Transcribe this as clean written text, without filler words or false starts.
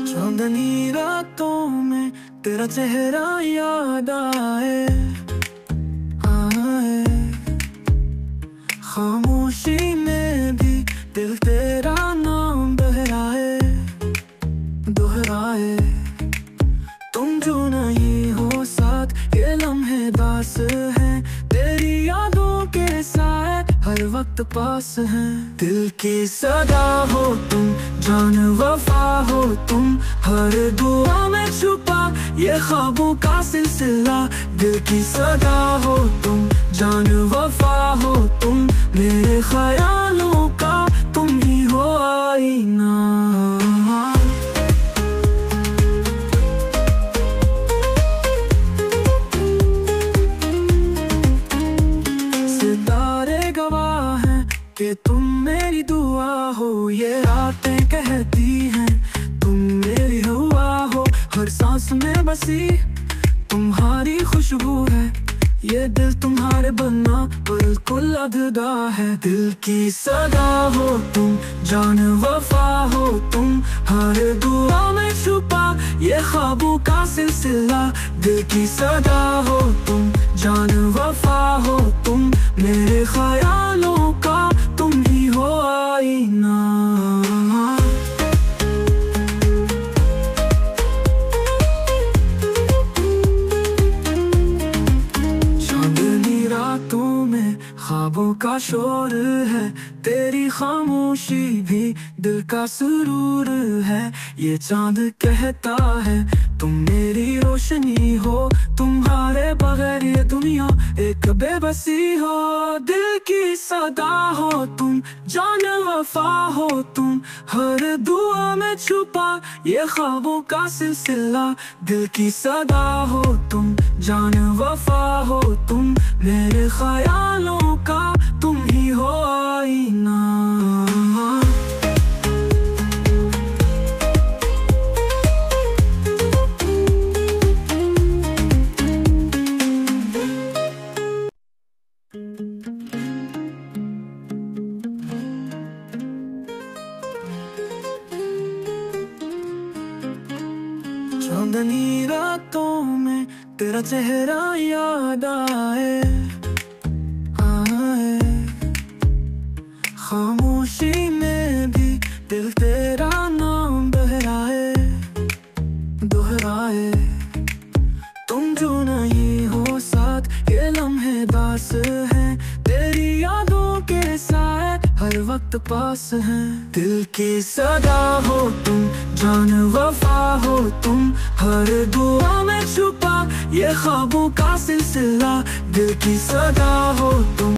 चांदनी रातों में तेरा चेहरा याद आए, खामोशी में भी दिल तेरा नाम दोहराए दोहराए। तुम जो नहीं हो साथ ये लम्हे दास हैं, तेरी यादों के साथ हर वक्त पास हैं। दिल की सदा हो तुम, जान वफा हो तुम, हर दुआ में छुपा ये ख्वाबों का सिलसिला। दिल की सदा हो तुम, जान वफा हो तुम, मेरे ख्यालों का तुम ही हो आईना। सितारे गवाह हैं कि तुम मेरी दुआ हो, ये रातें कहती हैं तुम मेरी हुआ हो। हर सांस में बसी तुम्हारी खुशबू है, ये दिल तुम्हारे बनना बिल्कुल अधूरा है। दिल की सदा हो तुम, जान वफा हो तुम, हर दुआ में छुपा ये ख्वाबों का सिलसिला। दिल की सदा हो तुम, जान वफा हो तुम, मेरे ख्यालों का तुम ही हो आईना। ख्वाबों का शोर है, तेरी खामोशी भी दिल का सुरूर है। ये चांद कहता है तुम मेरी रोशनी हो, तुम्हारे बगैर ये दुनिया एक बेबसी हो। दिल की सदा हो तुम, जान वफा हो तुम, हर दुआ में छुपा ये ख्वाबों का सिलसिला। दिल की सदा हो तुम, जान वफा हो तुम, मेरे ख्यालों का तुम ही हो आईना। चांदनी रातों में तेरा चेहरा याद आए, खामोशी में भी दिल तेरा नाम दोहराए दोहराए। तुम जो नहीं हो साथ ये लम्हे दास हैं, तेरी यादों के साथ हर वक्त पास हैं। दिल की सदा हो तुम, जान वफा हो तुम, हर दुआ में छुपा ये ख्वाबों का सिलसिला। दिल की सदा हो तुम।